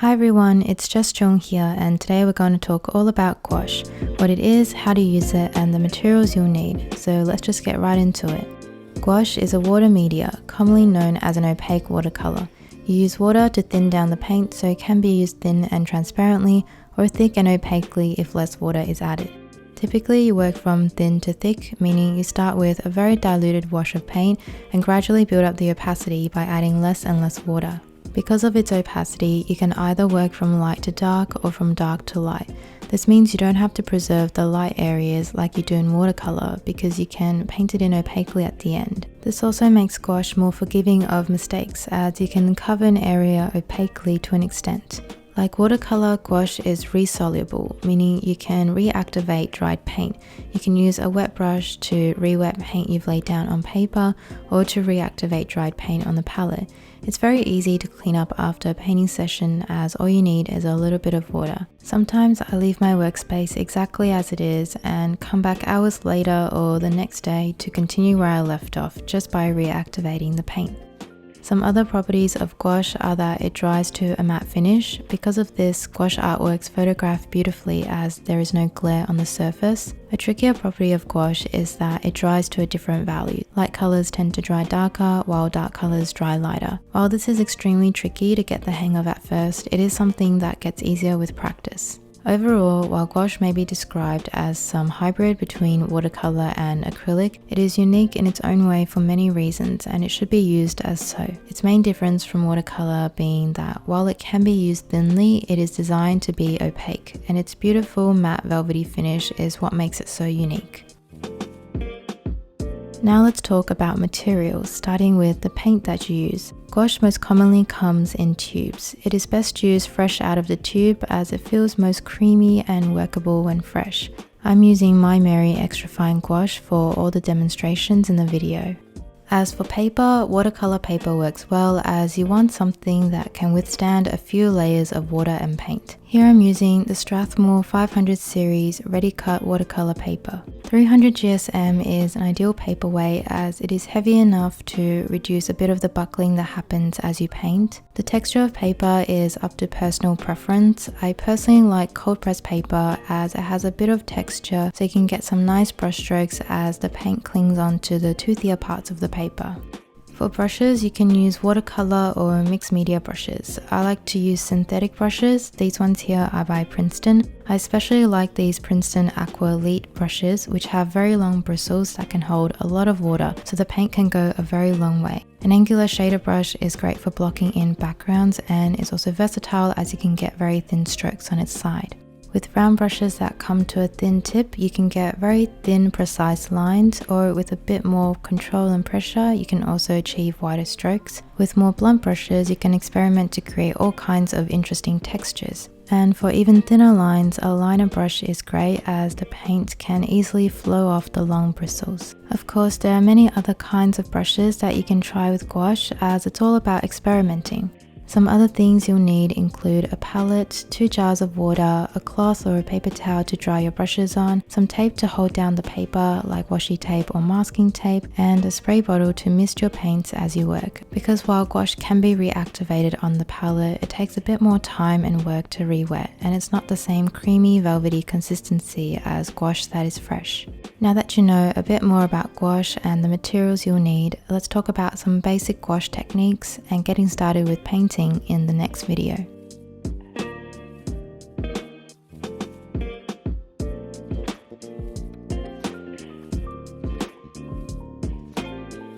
Hi everyone, it's Jess Chung here, and today we're going to talk all about gouache, what it is, how to use it, and the materials you'll need. So let's just get right into it. Gouache is a water media, commonly known as an opaque watercolor. You use water to thin down the paint, so it can be used thin and transparently, or thick and opaquely if less water is added. Typically, you work from thin to thick, meaning you start with a very diluted wash of paint and gradually build up the opacity by adding less and less water. Because of its opacity, you can either work from light to dark or from dark to light. This means you don't have to preserve the light areas like you do in watercolor because you can paint it in opaquely at the end. This also makes gouache more forgiving of mistakes as you can cover an area opaquely to an extent. Like watercolor, gouache is resoluble, meaning you can reactivate dried paint. You can use a wet brush to re-wet paint you've laid down on paper or to reactivate dried paint on the palette. It's very easy to clean up after a painting session as all you need is a little bit of water. Sometimes I leave my workspace exactly as it is and come back hours later or the next day to continue where I left off just by reactivating the paint. Some other properties of gouache are that it dries to a matte finish. Because of this, gouache artworks photograph beautifully as there is no glare on the surface. A trickier property of gouache is that it dries to a different value. Light colors tend to dry darker, while dark colors dry lighter. While this is extremely tricky to get the hang of at first, it is something that gets easier with practice. Overall, while gouache may be described as some hybrid between watercolor and acrylic, it is unique in its own way for many reasons and it should be used as so. Its main difference from watercolor being that while it can be used thinly, it is designed to be opaque, and its beautiful matte velvety finish is what makes it so unique. Now let's talk about materials, starting with the paint that you use. Gouache most commonly comes in tubes. It is best used fresh out of the tube as it feels most creamy and workable when fresh. I'm using My Mary Extra Fine Gouache for all the demonstrations in the video. As for paper, watercolor paper works well as you want something that can withstand a few layers of water and paint. Here I'm using the Strathmore 500 series ready cut watercolor paper. 300 GSM is an ideal paperweight as it is heavy enough to reduce a bit of the buckling that happens as you paint. The texture of paper is up to personal preference. I personally like cold press paper as it has a bit of texture so you can get some nice brush strokes as the paint clings onto the toothier parts of the paper. For brushes, you can use watercolor or mixed media brushes. I like to use synthetic brushes. These ones here are by Princeton. I especially like these Princeton Aqua Elite brushes, which have very long bristles that can hold a lot of water, so the paint can go a very long way. An angular shader brush is great for blocking in backgrounds and is also versatile as you can get very thin strokes on its side. With round brushes that come to a thin tip, you can get very thin, precise lines, or with a bit more control and pressure, you can also achieve wider strokes. With more blunt brushes, you can experiment to create all kinds of interesting textures. And for even thinner lines, a liner brush is great as the paint can easily flow off the long bristles. Of course, there are many other kinds of brushes that you can try with gouache as it's all about experimenting. Some other things you'll need include a palette, 2 jars of water, a cloth or a paper towel to dry your brushes on, some tape to hold down the paper like washi tape or masking tape, and a spray bottle to mist your paints as you work. Because while gouache can be reactivated on the palette, it takes a bit more time and work to re-wet, and it's not the same creamy, velvety consistency as gouache that is fresh. Now that you know a bit more about gouache and the materials you'll need, let's talk about some basic gouache techniques and getting started with painting in the next video.